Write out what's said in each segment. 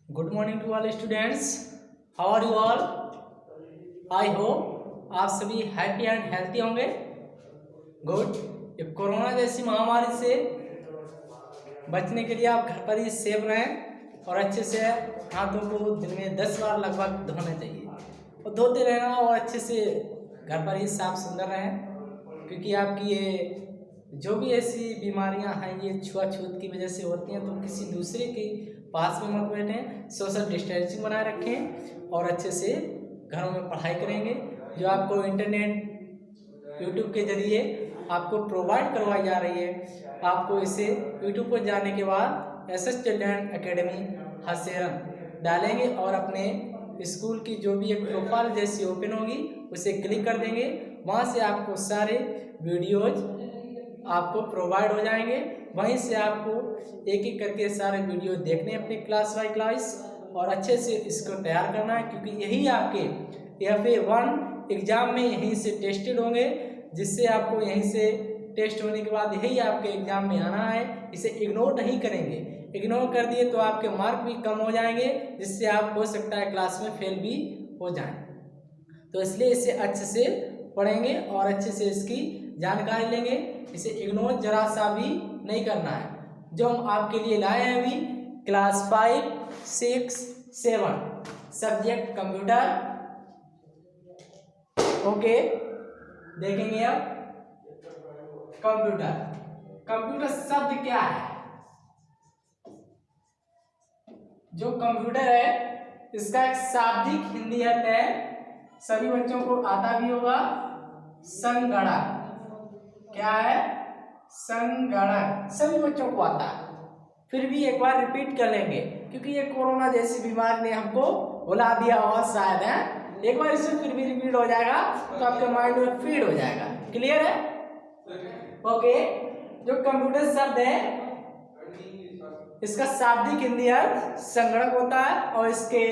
Good morning to all students. How are you all? I hope आप सभी happy and healthy होंगे। Good. ये corona जैसी महामारी से बचने के लिए आप घर पर ही सेफ रहें और अच्छे से हाथों को दिन में 10 बार लगभग धोने चाहिए और धोते रहना और अच्छे से घर पर ही साफ सुंदर रहें, क्योंकि आपकी ये जो भी ऐसी बीमारियां हैं ये छुआछूत की वजह से होती हैं। तो किसी दूसरे के पास में मत बैठें, सोशल डिस्टेंसिंग बनाए रखें और अच्छे से घरों में पढ़ाई करेंगे। जो आपको इंटरनेट यूट्यूब के जरिए आपको प्रोवाइड करवाई जा रही है, आपको इसे यूट्यूब पर जाने के बाद एसएस चिल्ड्रन एकेडमी हसेरन डालेंगे और अपने स्कूल की जो भी एक प्रोफाइल जैसी ओपन होगी उसे क्लिक कर देंगे। वहाँ से आपको सारे वीडियोज आपको प्रोवाइड हो जाएंगे। वहीं से आपको एक एक करके सारे वीडियो देखने अपने क्लास बाय क्लास और अच्छे से इसको तैयार करना है, क्योंकि यही आपके FA1 एग्ज़ाम में यहीं से टेस्टेड होंगे, जिससे आपको यहीं से टेस्ट होने के बाद यही आपके एग्ज़ाम में आना है। इसे इग्नोर नहीं करेंगे, इग्नोर कर दिए तो आपके मार्क भी कम हो जाएंगे, जिससे आप हो सकता है क्लास में फेल भी हो जाएं। तो इसलिए इसे अच्छे से पढ़ेंगे और अच्छे से इसकी जानकारी लेंगे। इसे इग्नोर जरा सा भी नहीं करना है। जो हम आपके लिए लाए हैं अभी क्लास 5, 6, 7 सब्जेक्ट कंप्यूटर। ओके, देखेंगे अब कंप्यूटर। कंप्यूटर शब्द क्या है? जो कंप्यूटर है इसका एक शाब्दिक हिंदी अर्थ है, सभी बच्चों को आता भी होगा, संगणक। क्या है? संगणक। सभी बच्चों को आता है। फिर भी एक बार रिपीट कर लेंगे, क्योंकि ये कोरोना जैसी बीमारी ने हमको भुला दिया और शायद है एक बार इसे फिर भी रिपीट हो जाएगा तो आपके माइंड में फीड हो जाएगा। क्लियर है? ओके। जो कंप्यूटर शब्द है इसका शाब्दिक हिंदी अर्थ संगणक होता है और इसके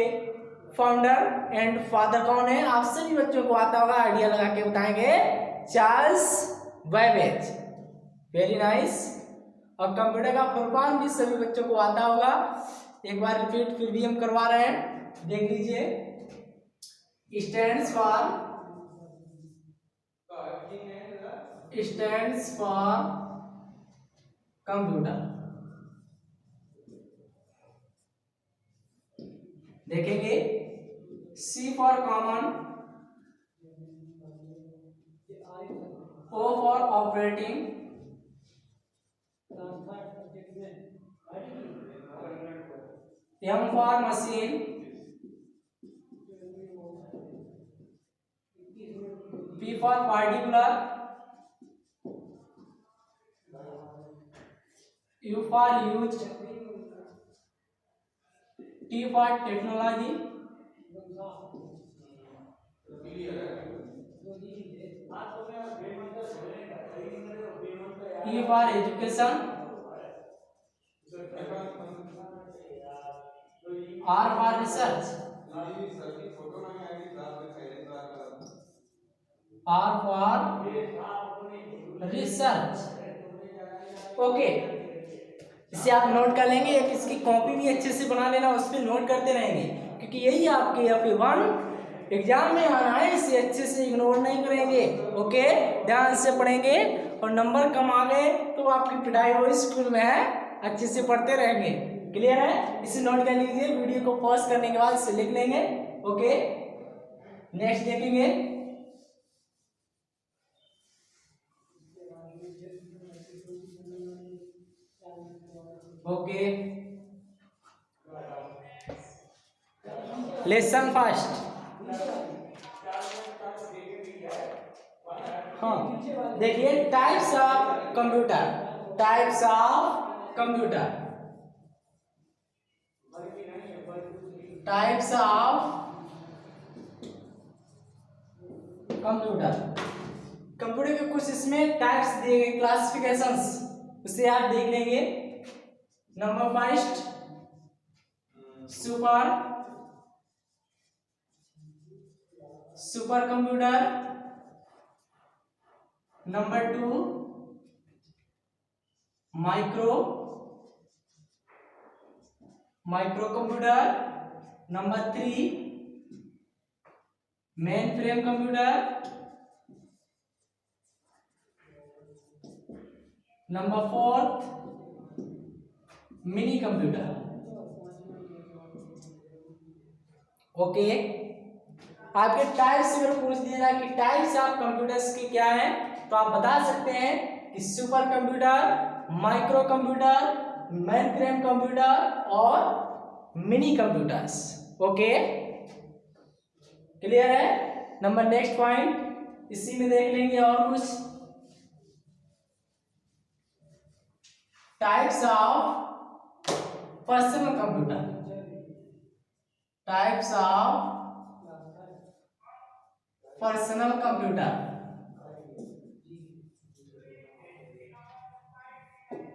फाउंडर एंड फादर कौन है? आप सभी बच्चों को आता होगा, आइडिया लगा के बताएंगे, चार्ल्स बैबेज। Very nice. और कंप्यूटर का फुल फॉर्म भी सभी बच्चों को आता होगा, एक बार रिपीट फिर भी हम करवा रहे हैं, देख लीजिए। Stands for computer. देखेंगे C for common, O for operating, M for machine, P for particular, U for use, T for technology, E for education, R for research, R for research. Okay, इसे आप note कर लेंगे, एक इसकी copy भी अच्छे से बना लेना, उस पर नोट करते रहेंगे, क्योंकि यही आपके FA1 एग्जाम में आना है। इसे अच्छे से इग्नोर नहीं करेंगे। ओके, ध्यान से पढ़ेंगे और नंबर कम आ गए तो आपकी पिटाई हो स्कूल में है, अच्छे से पढ़ते रहेंगे। क्लियर है? इसे नोट कर लीजिए, वीडियो को पॉज करने के बाद इसे लिख लेंगे। ओके, नेक्स्ट देखेंगे। Okay, lesson first. हाँ, देखिए types of computer, types of computer, types of computer. Computer के कुछ इसमें टाइप्स दिए गए, क्लासिफिकेशंस, उसे आप देख लेंगे। Number first super computer, number 2 micro computer, number 3 main frame computer, number 4 mini computer. Okay, आपके टाइप्स अगर पूछ दिया जाए कि टाइप्स ऑफ कंप्यूटर्स के क्या है, तो आप बता सकते हैं कि super computer, micro computer, main frame computer और मिनी कंप्यूटर्स। ओके, क्लियर है। नंबर नेक्स्ट पॉइंट इसी में देख लेंगे और कुछ types of personal computer, types of personal computer,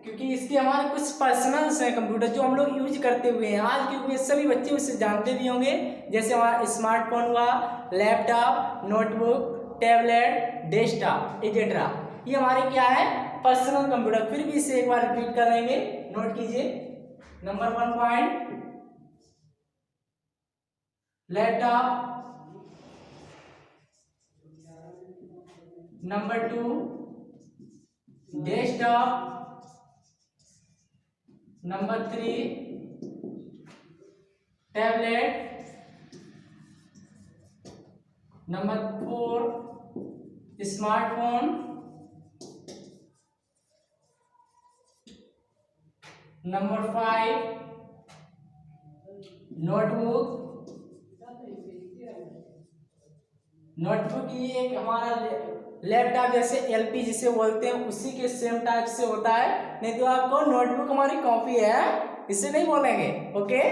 क्योंकि इसके हमारे कुछ पर्सनल्स हैं कंप्यूटर जो हम लोग यूज करते हुए हैं आज के युग में, सभी बच्चे उसे जानते भी होंगे, जैसे हमारा स्मार्टफोन हुआ, लैपटॉप, नोटबुक, टैबलेट, डेस्कटॉप एजेट्रा। ये हमारे क्या है, पर्सनल कंप्यूटर। फिर भी इसे एक बार रिपीट कर लेंगे, नोट कीजिए। Number 1 point laptop, number 2 desktop, number 3 tablet, number 4 smartphone, number 5 notebook. Notebook ये एक हमारा लैपटॉप जैसे एलपी जिसे बोलते हैं उसी के सेम टाइप से होता है, नहीं तो आपको नोटबुक हमारी कॉपी है, इसे नहीं बोलेंगे। Okay,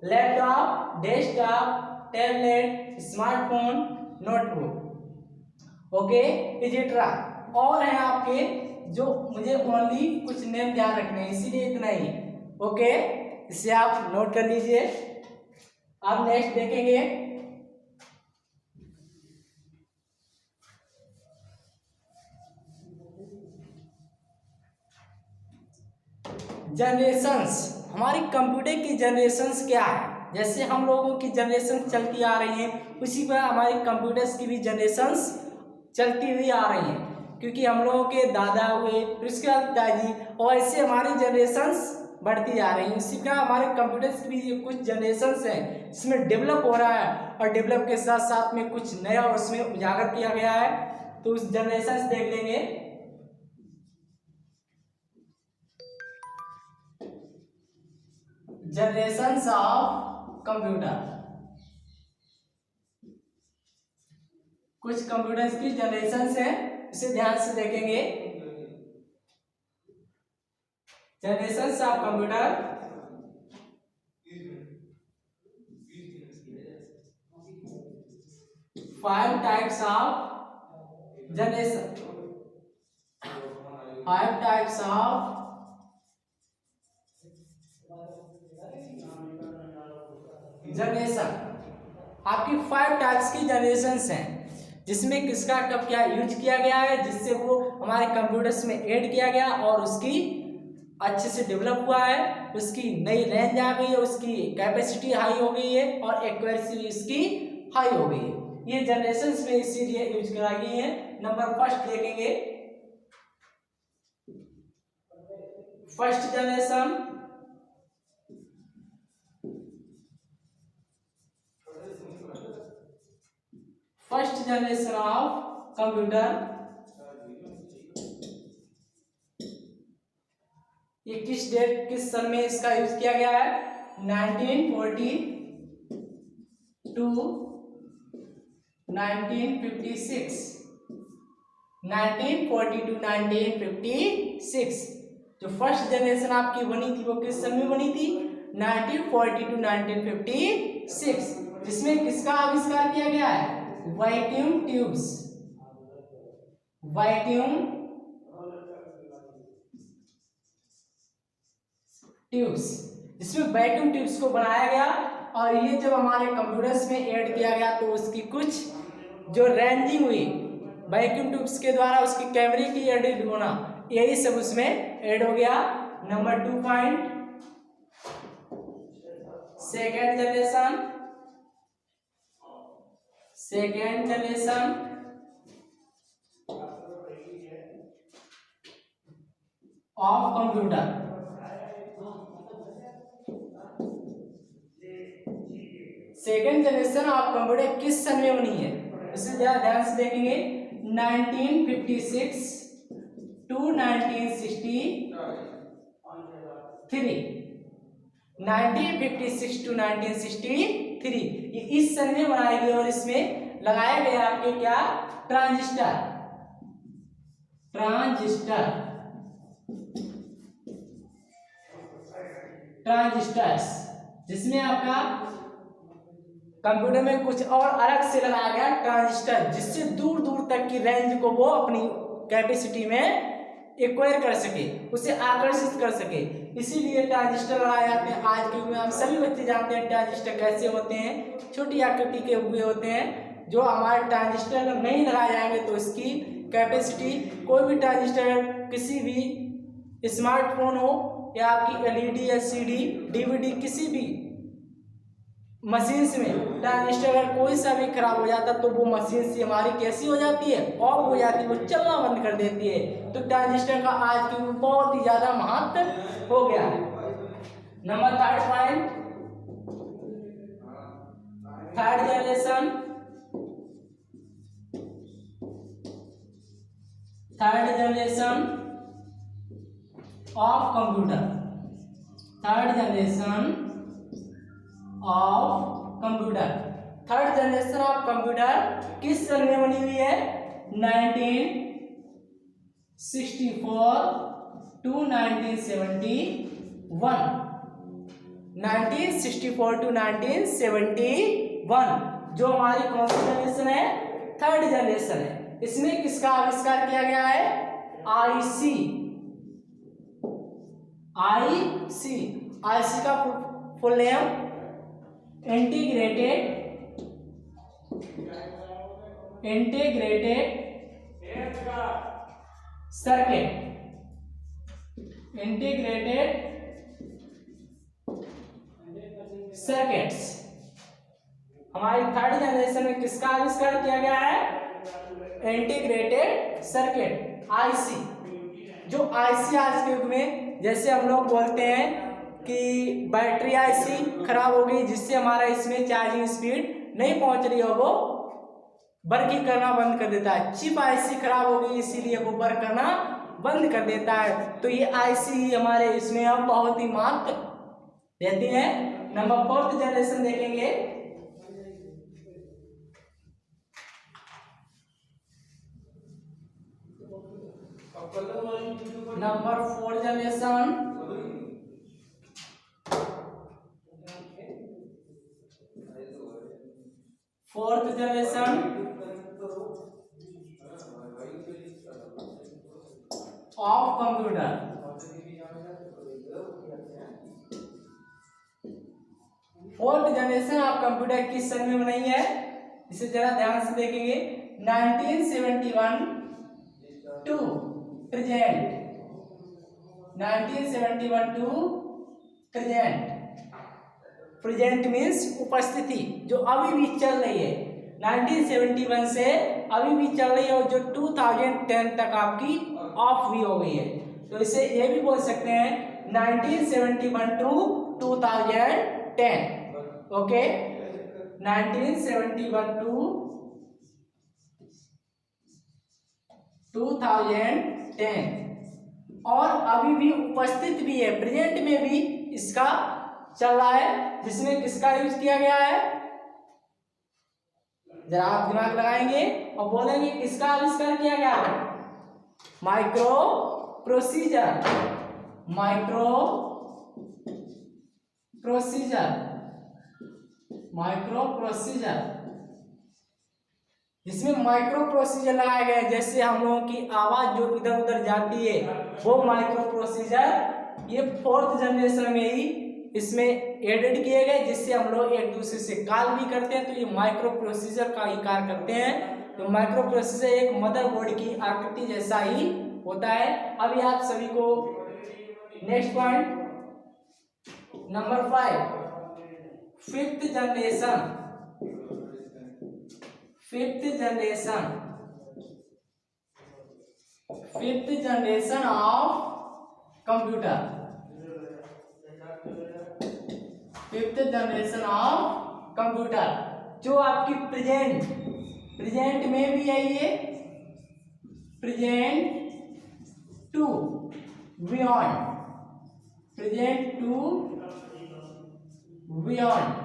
laptop, desktop, tablet, smartphone, notebook. Okay, etcetera और हैं आपके जो मुझे ओनली कुछ नेम ध्यान रखने हैं, इसीलिए इतना ही। ओके, इसे आप नोट कर लीजिए। आप नेक्स्ट देखेंगे जनरेशंस। हमारी कंप्यूटर की जनरेशंस क्या है, जैसे हम लोगों की जनरेशन चलती आ रही है उसी पर हमारी कंप्यूटर्स की भी जनरेशंस चलती हुई आ रही हैं, क्योंकि हम लोगों के दादा हुए, फिर उसके बाद पिताजी, और ऐसे हमारी जनरेशंस बढ़ती जा रही है। इसी का हमारे कंप्यूटर्स की भी कुछ जनरेशंस हैं इसमें डेवलप हो रहा है, और डेवलप के साथ साथ में कुछ नया उसमें उजागर किया गया है, तो उस जनरेशंस देख लेंगे। जनरेशंस ऑफ कंप्यूटर, कुछ कंप्यूटर्स की जनरेशंस हैं, इसे ध्यान से देखेंगे। Generations of computer, five types of generation, five types of generation. आपकी 5 टाइप्स की जनरेशंस हैं, जिसमें किसका कब क्या यूज किया गया है, जिससे वो हमारे कंप्यूटर्स में ऐड किया गया और उसकी अच्छे से डेवलप हुआ है, उसकी नई रेंज आ गई है, उसकी कैपेसिटी हाई हो गई है और एक्यूरेसी इसकी हाई हो गई है। ये जनरेशंस में इसीलिए यूज कराई गई है। नंबर फर्स्ट देखेंगे, first generation, first generation of computer. ये किस डेट किस सन में इसका यूज किया गया है, 1940 टू 1956, 1940 टू 1956। जो फर्स्ट जनरेशन आपकी बनी थी वो किस सन में बनी थी, 1940 टू 1956, जिसमें किसका आविष्कार किया गया है, वैक्यूम ट्यूब्स, वैक्यूम ट्यूब्स, इसमें वैक्यूम ट्यूब्स को बनाया गया, और ये जब हमारे कंप्यूटर्स में ऐड किया गया तो उसकी कुछ जो रेंजिंग हुई वैक्यूम ट्यूब्स के द्वारा, उसकी कैमरे की एडिट होना, यही सब उसमें ऐड हो गया। Number 2 point second generation of computer. Second generation of computer किस सन में बनी है, इसे जरा ध्यान से देखेंगे। 1956 टू 1963 ये इस सन में बनाई गई और इसमें लगाए गए आपके क्या, ट्रांजिस्टर्स, जिसमें आपका कंप्यूटर में कुछ और अलग से लगाया गया ट्रांजिस्टर, जिससे दूर दूर तक की रेंज को वो अपनी कैपेसिटी में एक्वायर कर सके, उसे आकर्षित कर सके, इसीलिए ट्रांजिस्टर लगाए जाते हैं। आज के युग में हम सभी बच्चे जानते हैं ट्रांजिस्टर कैसे होते हैं, छोटी आकृति के हुए होते हैं। जो हमारे ट्रांजिस्टर अगर नहीं लगाए जाएंगे तो इसकी कैपेसिटी, कोई भी ट्रांजिस्टर किसी भी स्मार्टफोन हो या आपकी एलईडी, एलसीडी, डीवीडी, किसी भी मशीन्स में ट्रांजिस्टर अगर कोई सा भी खराब हो जाता तो वो मशीन से हमारी कैसी हो जाती है, ऑफ हो जाती है, वो चलना बंद कर देती है। तो ट्रांजिस्टर का आज के बहुत ही ज्यादा महत्व हो गया है। Number third point, third generation of computer. Third generation of computer किस सन में बनी हुई है, 1964 टू 1971। 1964 टू 1971 जो हमारी कौन सी जनरेशन है, थर्ड जनरेशन है। इसमें किसका आविष्कार किया गया है, आईसी का फुल नेम इंटीग्रेटेड सर्किट्स। हमारी थर्ड जनरेशन में किसका आविष्कार किया गया है, इंटीग्रेटेड सर्किट, आईसी। जो आईसी आज के युग में, जैसे हम लोग बोलते हैं कि बैटरी आईसी खराब हो गई, जिससे हमारा इसमें चार्जिंग स्पीड नहीं पहुंच रही हो, वो वर्किंग करना बंद कर देता है। चिप आईसी खराब हो गई, इसीलिए वो वर्क करना बंद कर देता है। तो ये आईसी हमारे इसमें अब बहुत ही महत्व देती है। नंबर फोर्थ जनरेशन देखेंगे, number 4 generation fourth generation of computer. Fourth generation of computer किस सन में बनाई है, इसे जरा ध्यान से देखेंगे। 1971 to present, 1971 to present. Present means उपस्थिति, जो अभी भी चल रही है। 1971 से अभी भी चल रही है और जो 2010 तक आपकी ऑफ भी हो गई है। तो इसे ये भी बोल सकते हैं 1971 टू 2010। ओके, 1971 टू 2010 और अभी भी उपस्थित भी है, प्रेजेंट में भी इसका चल रहा है, जिसमें किसका यूज किया गया है, जरा आप दिमाग लगाएंगे और बोलेंगे किसका आविष्कार किया गया है, माइक्रो प्रोसीजर, जिसमें माइक्रो प्रोसीजर लगाए गए। जैसे हम लोगों की आवाज जो इधर उधर जाती है वो माइक्रो प्रोसीजर ये फोर्थ जनरेशन में ही इसमें एडेड किए गए, जिससे हम लोग एक दूसरे से कॉल भी करते हैं। तो ये माइक्रो प्रोसीजर का ही कार्य करते हैं। तो माइक्रो प्रोसीजर एक मदरबोर्ड की आकृति जैसा ही होता है। अभी आप सभी को next point number 5 fifth generation, fifth generation, fifth generation of computer, fifth generation of computer, जो आपकी प्रेजेंट, प्रेजेंट में भी है ये, present to beyond, present to beyond,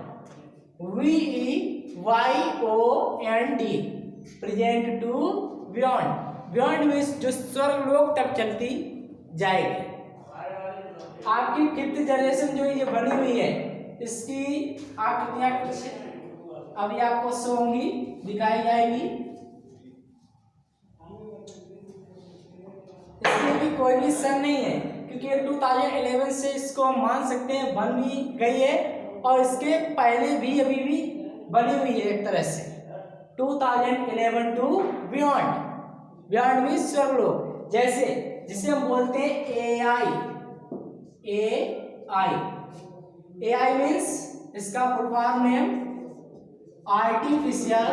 VEYOND, present to beyond, beyond means जो स्वर्ग लोक तक चलती जाएगी। आपकी फिफ्थ जनरेशन जो ये बनी हुई है, इसकी आकृतियां कुछ अभी आपको शो होंगी, दिखाई जाएगी। इसमें भी कोई भी सन नहीं है, क्योंकि 2011 से इसको हम मान सकते हैं बन भी गई है, और इसके पहले भी अभी भी बनी हुई है एक तरह से। 2011 टू बियॉन्ड, बियॉन्ड मीन्स स्वर्गलोक, जैसे जिसे हम बोलते हैं AI, AI मीन्स इसका full form name artificial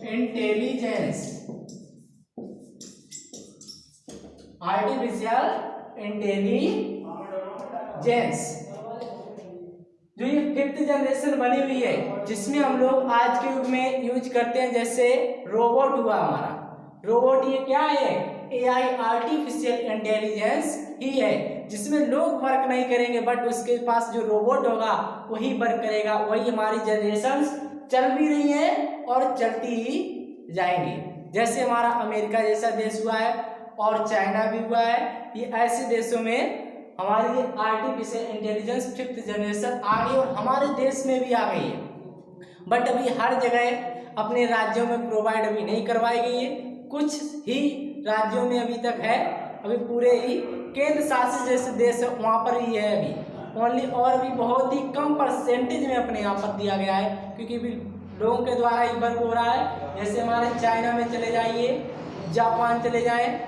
intelligence, artificial intelligence, जो ये फिफ्थ जनरेशन बनी हुई है, जिसमें हम लोग आज के युग में यूज करते हैं। जैसे रोबोट हुआ हमारा, रोबोट ये क्या है, AI आर्टिफिशियल इंटेलिजेंस ही है, जिसमें लोग वर्क नहीं करेंगे, बट उसके पास जो रोबोट होगा वही वर्क करेगा। वही हमारी जनरेशन चल भी रही है और चलती ही जाएंगी। जैसे हमारा अमेरिका जैसा देश हुआ है और चाइना भी हुआ है, ये ऐसे देशों में हमारी ये आर्टिफिशियल इंटेलिजेंस फिफ्थ जनरेशन आ गई, और हमारे देश में भी आ गई है, बट अभी हर जगह अपने राज्यों में प्रोवाइड अभी नहीं करवाई गई है। कुछ ही राज्यों में अभी तक है, अभी पूरे ही केंद्र शासित जैसे देश है वहाँ पर ही है अभी ओनली, और भी बहुत ही कम परसेंटेज में अपने यहाँ पर दिया गया है, क्योंकि भी लोगों के द्वारा ही वर्क हो रहा है। जैसे हमारे चाइना में चले जाइए, जापान चले जाएं,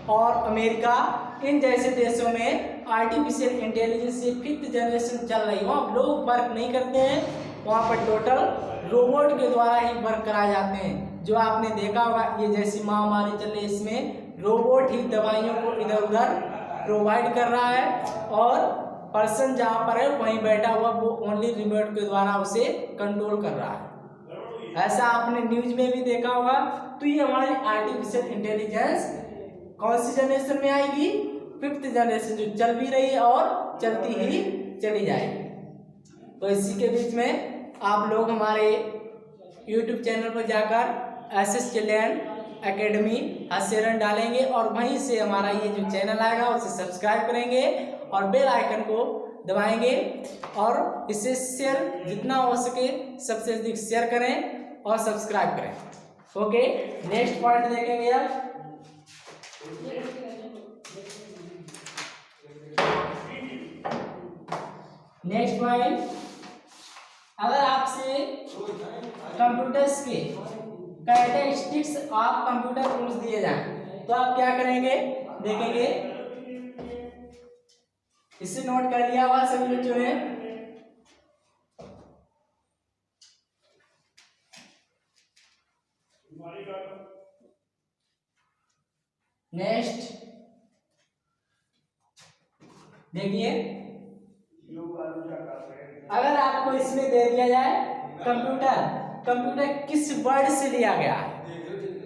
और अमेरिका, इन जैसे देशों में आर्टिफिशियल इंटेलिजेंस की फिफ्थ जनरेशन चल रही है। वहाँ लोग वर्क नहीं करते हैं, वहाँ पर टोटल रोबोट के द्वारा ही वर्क कराए जाते हैं। जो आपने देखा होगा, ये जैसी महामारी चल रही है, इसमें रोबोट ही दवाइयों को इधर उधर प्रोवाइड कर रहा है, और पर्सन जहाँ पर है वहीं बैठा हुआ वो ओनली रिमोट के द्वारा उसे कंट्रोल कर रहा है। ऐसा आपने न्यूज में भी देखा होगा। तो ये हमारी आर्टिफिशियल इंटेलिजेंस कौन सी जनरेशन में आएगी, फिफ्थ जनरेशन, जो चल भी रही है और चलती ही चली जाएगी। तो इसी के बीच में आप लोग हमारे YouTube चैनल पर जाकर SS चिल्ड्रन एकेडमी हास्यरन डालेंगे, और वहीं से हमारा ये जो चैनल आएगा उसे सब्सक्राइब करेंगे और बेल आइकन को दबाएंगे, और इसे शेयर जितना हो सके सबसे अधिक शेयर करें और सब्सक्राइब करें। ओके, नेक्स्ट पॉइंट देखेंगे अब। नेक्स्ट पॉइंट, अगर आपसे कंप्यूटर्स के कैरेक्टरिस्टिक्स ऑफ कंप्यूटर टूल्स दिए जाएं तो आप क्या करेंगे, देखेंगे। इसे नोट कर लिया हुआ सभी बच्चों ने। नेक्स्ट देखिए, अगर आपको इसमें दे दिया जाए कंप्यूटर, कंप्यूटर किस वर्ड से लिया गया है,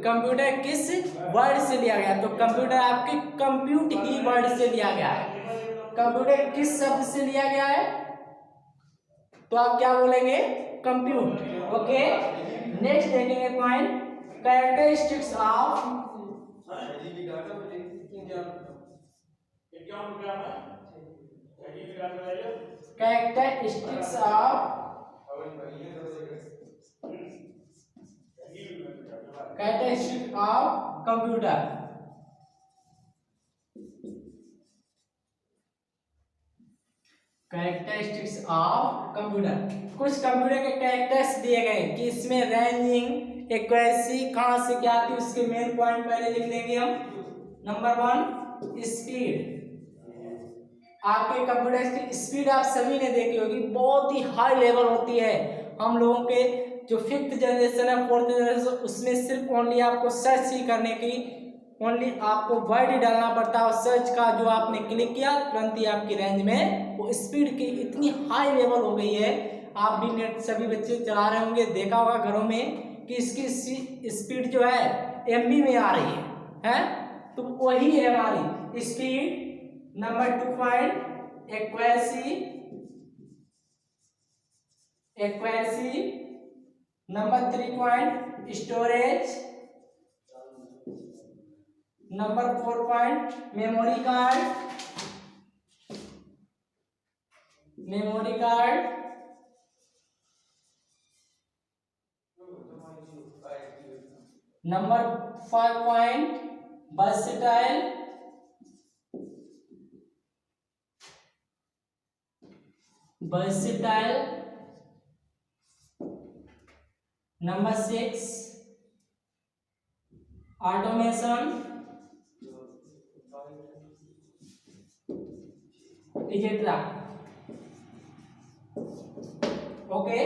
कंप्यूटर किस वर्ड से लिया गया, तो कंप्यूटर आपके कंप्यूट ही वर्ड से लिया गया है। कंप्यूटर किस शब्द से लिया गया है, तो आप क्या बोलेंगे, कंप्यूट। ओके, नेक्स्ट देखेंगे point, characteristics of characteristics of computer. Characteristics of computer, कुछ कंप्यूटर के कैरेक्टर्स दिए गए कि इसमें रेंजिंग, एक्यूरेसी कहाँ से क्या आती है, उसके मेन पॉइंट पहले लिख लेंगे हम। Number 1 speed. आपके कंप्यूटर की स्पीड आप सभी ने देखी होगी, बहुत ही हाई लेवल होती है। हम लोगों के जो 5th जनरेशन है, 4th जनरेशन, उसमें सिर्फ ओनली आपको सर्च ही करने की, ओनली आपको वर्ड ही डालना पड़ता है और सर्च का जो आपने क्लिक किया तुरंत ही आपकी रेंज में वो स्पीड की इतनी हाई लेवल हो गई है। आप भी नेट सभी बच्चे चला रहे होंगे, देखा होगा घरों में कि इसकी स्पीड जो है MB में आ रही है? तो वही है हमारी स्पीड। Number 2 point accuracy. Number 3 point storage. Number 4 point memory card. Number 5 point versatile. Number 6 automation, etcetera. Okay,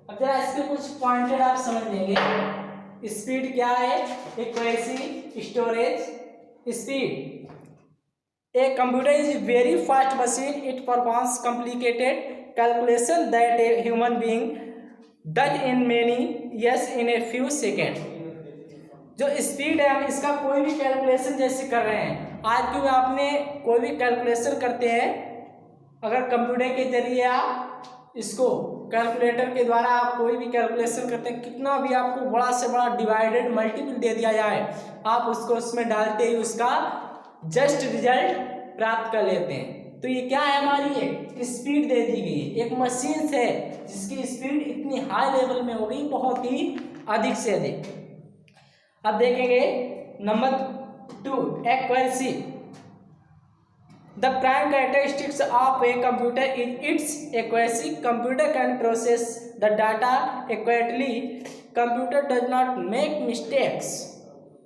अब जरा इसके कुछ पॉइंटेड आप समझ लेंगे। स्पीड क्या है, accuracy, storage. Speed, a computer is very fast machine, it performs complicated calculation that a human being does in many yes in a few second. जो स्पीड है, हम इसका कोई भी कैलकुलेशन जैसे कर रहे हैं, आज के आपने कोई भी कैलकुलेशन करते हैं, अगर कंप्यूटर के जरिए आप इसको कैलकुलेटर के द्वारा आप कोई भी कैलकुलेशन करते हैं, कितना भी आपको बड़ा से बड़ा डिवाइडेड मल्टीपल दे दिया जाए, आप उसको उसमें डालते ही उसका जस्ट रिजल्ट प्राप्त कर लेते हैं। तो ये क्या है, हमारी एक स्पीड दे दी गई है, एक मशीन से जिसकी स्पीड इतनी हाई लेवल में हो गई, बहुत ही अधिक से अधिक। अब देखेंगे number 2 accuracy. The prime characteristics of a computer is it's accuracy. Computer can process the data accurately, computer does not make mistakes.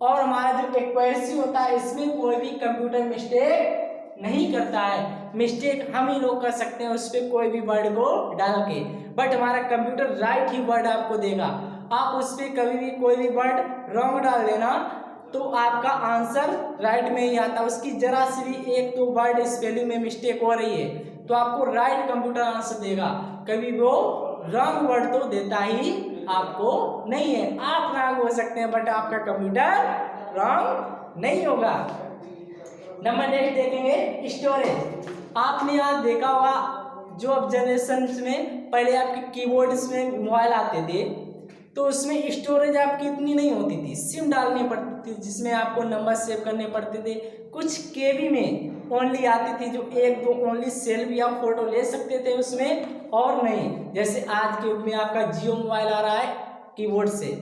और हमारा जो एक्यूरेसी होता है, इसमें कोई भी कंप्यूटर मिस्टेक नहीं करता है। मिस्टेक हम ही लोग कर सकते हैं उस पर कोई भी वर्ड को डाल के, बट हमारा कंप्यूटर राइट ही वर्ड आपको देगा। आप उस पर कभी भी कोई भी वर्ड रॉन्ग डाल देना तो आपका आंसर राइट में ही आता है। उसकी जरा सी भी 1-2 वर्ड स्पेलिंग में मिस्टेक हो रही है तो आपको राइट कंप्यूटर आंसर देगा, कभी वो रॉन्ग वर्ड तो देता ही आपको नहीं है। आप रॉन्ग हो सकते हैं बट आपका कंप्यूटर रॉन्ग नहीं होगा। नंबर नेक्स्ट देखेंगे स्टोरेज। आपने आज देखा होगा जो अब जनरेशन में पहले आपके कीबोर्ड्स में मोबाइल आते थे तो उसमें स्टोरेज आपकी इतनी नहीं होती थी, सिम डालनी पड़ती थी जिसमें आपको नंबर सेव करने पड़ते थे। कुछ केबी में ओनली आती थी जो 1-2 ओनली सेल्फी या फोटो ले सकते थे उसमें, और नहीं जैसे आज के युग में आपका जियो मोबाइल आ रहा है कीबोर्ड से,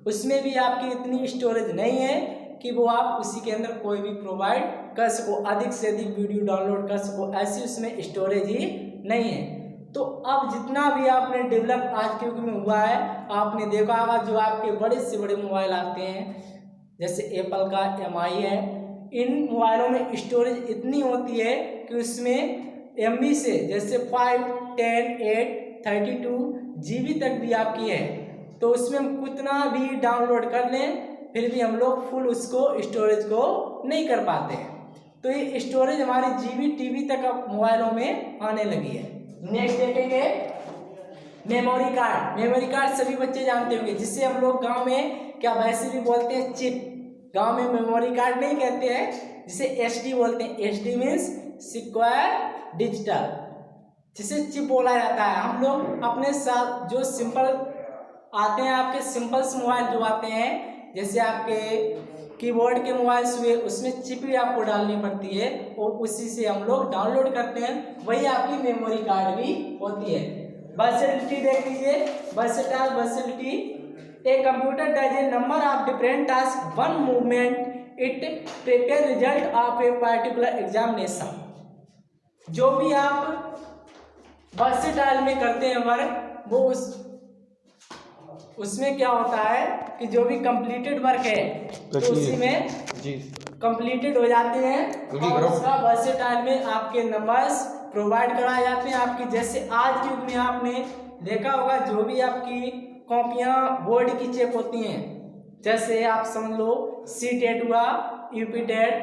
उसमें भी आपकी इतनी स्टोरेज नहीं है कि वो आप उसी के अंदर कोई भी प्रोवाइड कर सको, अधिक से अधिक वीडियो डाउनलोड कर सको, ऐसी उसमें स्टोरेज ही नहीं है। तो अब जितना भी आपने डेवलप आज के युग में हुआ है, आपने देखा होगा जो आपके बड़े से बड़े मोबाइल आते हैं जैसे एप्पल का MI है, इन मोबाइलों में स्टोरेज इतनी होती है कि उसमें MB से जैसे 5, 10, 8, 32 GB तक भी आपकी है। तो उसमें हम कितना भी डाउनलोड कर लें फिर भी हम लोग फुल उसको स्टोरेज को नहीं कर पाते हैं। तो ये स्टोरेज हमारी GB TV तक अब मोबाइलों में आने लगी है। नेक्स्ट देखेंगे मेमोरी कार्ड। मेमोरी कार्ड सभी बच्चे जानते होंगे जिसे हम लोग गांव में क्या वैसे भी बोलते हैं चिप, गांव में मेमोरी कार्ड नहीं कहते हैं, जिसे SD बोलते हैं। SD मीन्स सिक्योर डिजिटल, जिसे चिप बोला जाता है। हम लोग अपने साथ जो सिंपल आते हैं, आपके सिंपल्स मोबाइल जो आते हैं जैसे आपके कीबोर्ड के मोबाइल हुए, उसमें चिप भी आपको डालनी पड़ती है और उसी से हम लोग डाउनलोड करते हैं, वही आपकी मेमोरी कार्ड भी होती है। वर्सेटिलिटी देख लीजिए, versatility a computer does a number of different task one movement it prepare result of a particular examination. जो भी आप वर्सेटाइल में करते हैं वर्क, वो उसमें क्या होता है कि जो भी कंप्लीटेड वर्क है तो उसी में कंप्लीटेड हो जाते हैं और उसका वर्सेटाइल में आपके नंबर्स प्रोवाइड कराए जाते हैं आपकी। जैसे आज के युग में आपने देखा होगा जो भी आपकी कॉपियां बोर्ड की चेक होती हैं, जैसे आप समझ लो सी-टेट हुआ, यूपी-टेट,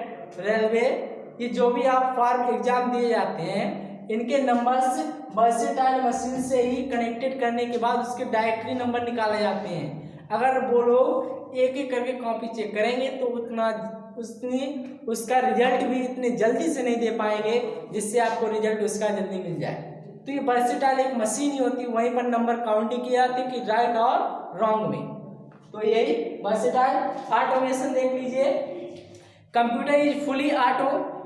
रेलवे, ये जो भी आप फॉर्म एग्जाम दिए जाते हैं इनके नंबर्स वर्सेटाइल मशीन से ही कनेक्टेड करने के बाद उसके डायरेक्टली नंबर निकाले जाते हैं। अगर वो लोग एक एक करके कॉपी चेक करेंगे तो उसका रिजल्ट भी इतने जल्दी से नहीं दे पाएंगे जिससे आपको रिजल्ट उसका जल्दी मिल जाए। तो ये वर्सेटाइल एक मशीन ही होती है, वहीं पर नंबर काउंटिंग किए जाते हैं कि राइट और रॉन्ग में। तो यही वर्सेटाइल। ऑटोमेशन देख लीजिए, computer is fully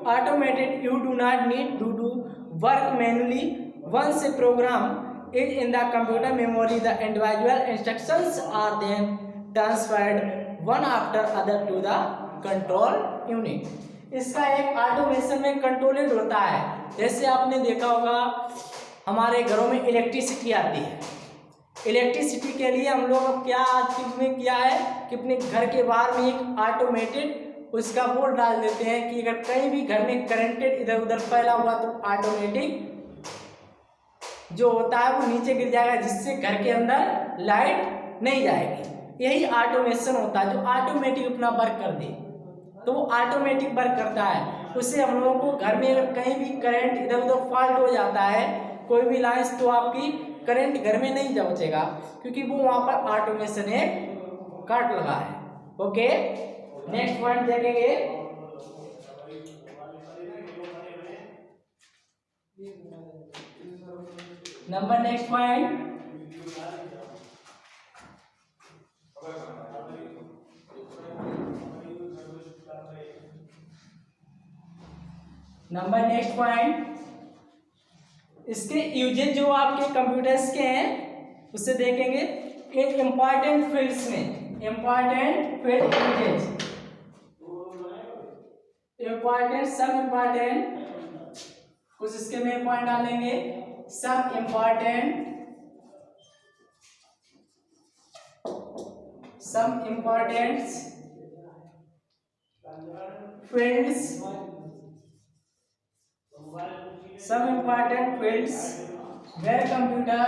automated. You do not need to do work manually. Once a program is in the computer memory, the individual instructions are then transferred one after other to the control unit. इसका एक automation में कंट्रोलेड होता है। जैसे आपने देखा होगा हमारे घरों में इलेक्ट्रिसिटी आती है, इलेक्ट्रिसिटी के लिए हम लोग क्या आज में किया है कि अपने घर के बाहर में एक ऑटोमेटेड उसका बोर्ड डाल देते हैं कि अगर कहीं भी घर में करंटेड इधर उधर फैला हुआ तो ऑटोमेटिक जो होता है वो नीचे गिर जाएगा जिससे घर के अंदर लाइट नहीं जाएगी। यही ऑटोमेशन होता है जो ऑटोमेटिक अपना वर्क कर दे, तो वो ऑटोमेटिक वर्क करता है। उससे हम लोगों को घर में अगर कहीं भी करंट इधर उधर फॉल्ट हो जाता है कोई भी लाइन्स, तो आपकी करंट घर में नहीं पहुंचेगा क्योंकि वो वहां पर ऑटोमेशन एक काट लगा है। ओके, नेक्स्ट पॉइंट देखेंगे। Number next point, number next point, इसके यूजेज जो आपके कंप्यूटर्स के हैं उससे देखेंगे। एक इंपॉर्टेंट फील्ड्स में इंपॉर्टेंट फील्ड यूजेज, इंपॉर्टेंट सब इंपॉर्टेंट, कुछ इसके में पॉइंट डालेंगे। सब important fields, some important fields where computer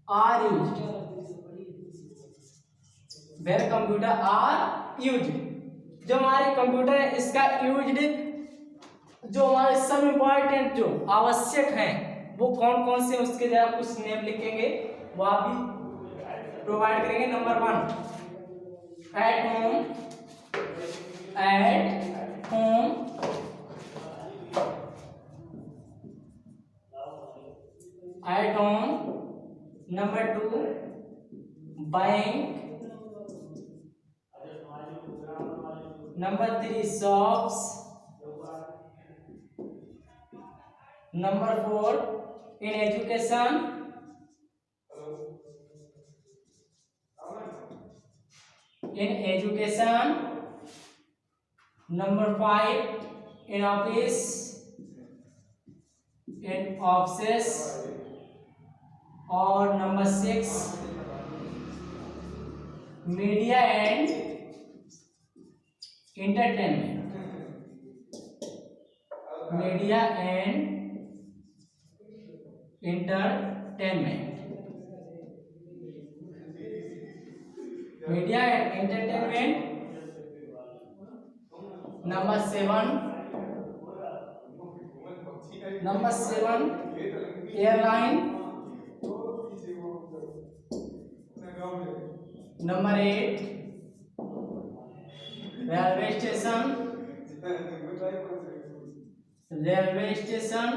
are used, where computer are used, जो हमारे कंप्यूटर है इसका यूज्ड, जो हमारे सब इम्पोर्टेंट जो आवश्यक हैं वो कौन कौन से उसके जरा कुछ नेम लिखेंगे वो आप भी प्रोवाइड करेंगे। Number 1, at home, number 2, bank, number 3, shops, number 4, in education, number 5, in office, और number 6, media and entertainment, media and entertainment, media and entertainment. Number 7, airline, number 8, railway station,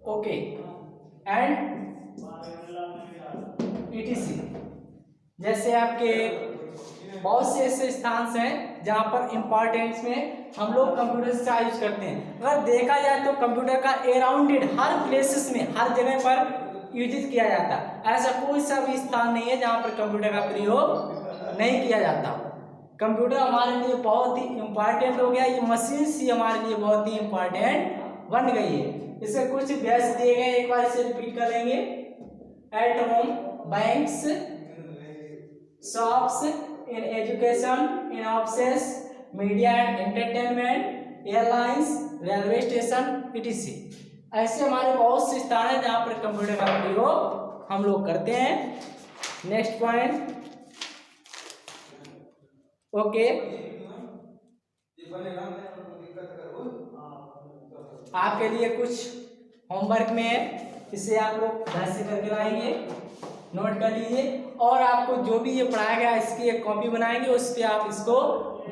okay, and ETC। जैसे आपके बहुत से ऐसे स्थान हैं जहाँ पर इम्पोर्टेंस में हम लोग कंप्यूटर का यूज करते हैं। अगर देखा जाए तो कंप्यूटर का अराउंडेड हर प्लेसेस में, हर जगह पर यूज किया जाता है। ऐसा कोई सा भी स्थान नहीं है जहाँ पर कंप्यूटर का प्रयोग नहीं किया जाता। कंप्यूटर हमारे लिए बहुत ही इम्पोर्टेंट हो गया, ये मशीन ही हमारे लिए बहुत ही इम्पोर्टेंट बन गई है। इसके कुछ बेस दिए गए, एक बार इसे रिपीट कर लेंगे। At home, banks, shops, in education, in offices, media and entertainment, airlines, railway station, etc। ऐसे हमारे बहुत से स्थान हैं जहाँ पर कंप्यूटर का प्रयोग हम लोग करते हैं। नेक्स्ट पॉइंट, ओके, आपके लिए कुछ होमवर्क में है, इसे आप लोग घर से करके लाएंगे, नोट कर लीजिए। और आपको जो भी ये पढ़ाया गया इसकी एक कॉपी बनाएंगे, उस पर आप इसको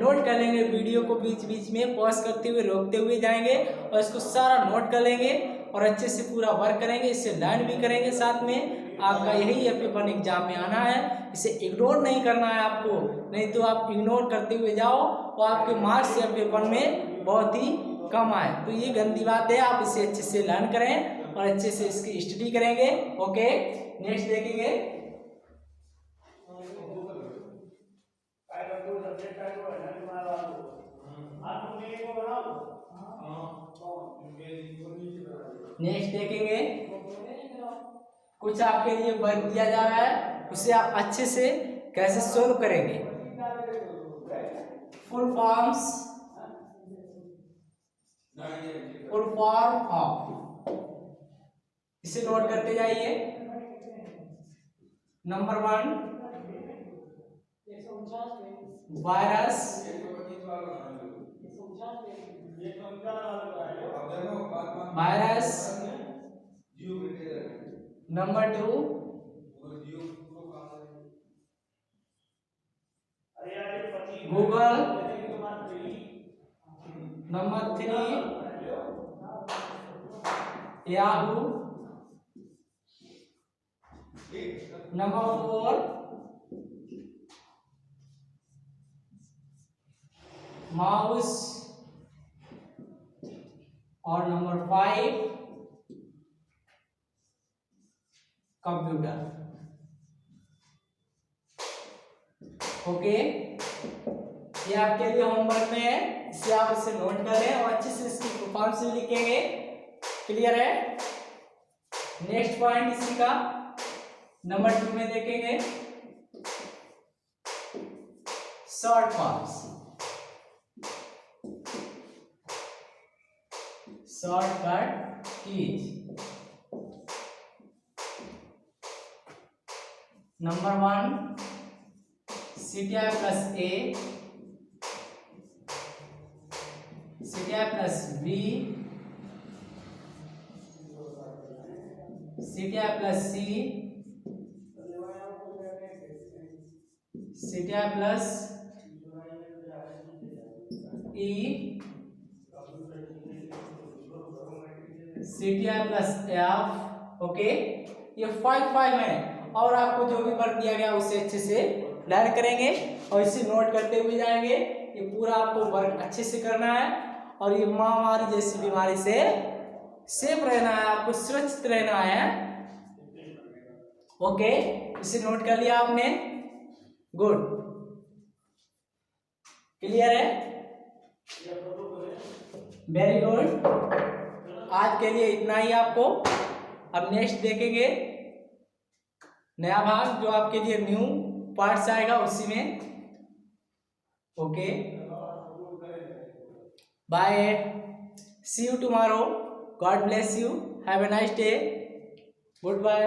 नोट कर लेंगे। वीडियो को बीच बीच में पॉज करते हुए, रोकते हुए जाएंगे और इसको सारा नोट कर लेंगे और अच्छे से पूरा वर्क करेंगे, इससे लर्न भी करेंगे। साथ में आपका यही है पेपर एग्जाम में आना है, इसे इग्नोर नहीं करना है आपको, नहीं तो आप इग्नोर करते हुए जाओ और आपके मार्क्स या पेपर में बहुत ही कम आए। तो ये गंदी बात है, आप इसे अच्छे से लर्न करें और अच्छे से इसकी स्टडी करेंगे। ओके, नेक्स्ट देखेंगे। नेक्स्ट देखेंगे, कुछ आपके लिए वर्क दिया जा रहा है, उसे आप अच्छे से कैसे सोल्व करेंगे। Full forms, full form of, इसे नोट करते जाइए। Number 1, virus, virus. Number 2, Google. Number 3, Yahoo. Number 4, mouse. और नंबर 5, कंप्यूटर। ओके, ये आपके लिए होमवर्क में है, इसे आप इसे नोट कर लें और अच्छे से इसकी फॉर्म से लिखेंगे। क्लियर है। नेक्स्ट पॉइंट इसी का नंबर 2 में देखेंगे, short forms, shortcut keys. Number 1, CTI+A, CTI+B, CTI+C, CTI+E, CTI+F। Okay, ये 5 है और आपको जो भी वर्क दिया गया उसे अच्छे से लर्न करेंगे और इसे नोट करते हुए जाएंगे। ये पूरा आपको वर्क अच्छे से करना है और ये महामारी जैसी बीमारी से सेफ रहना है, आपको सुरक्षित रहना है। ओके, इसे नोट कर लिया आपने, गुड, क्लियर है, वेरी गुड। आज के लिए इतना ही आपको। अब नेक्स्ट देखेंगे नया भाग जो आपके लिए न्यू पार्ट्स आएगा उसी में। Okay, bye, see you tomorrow, God bless you, have a nice day, good bye.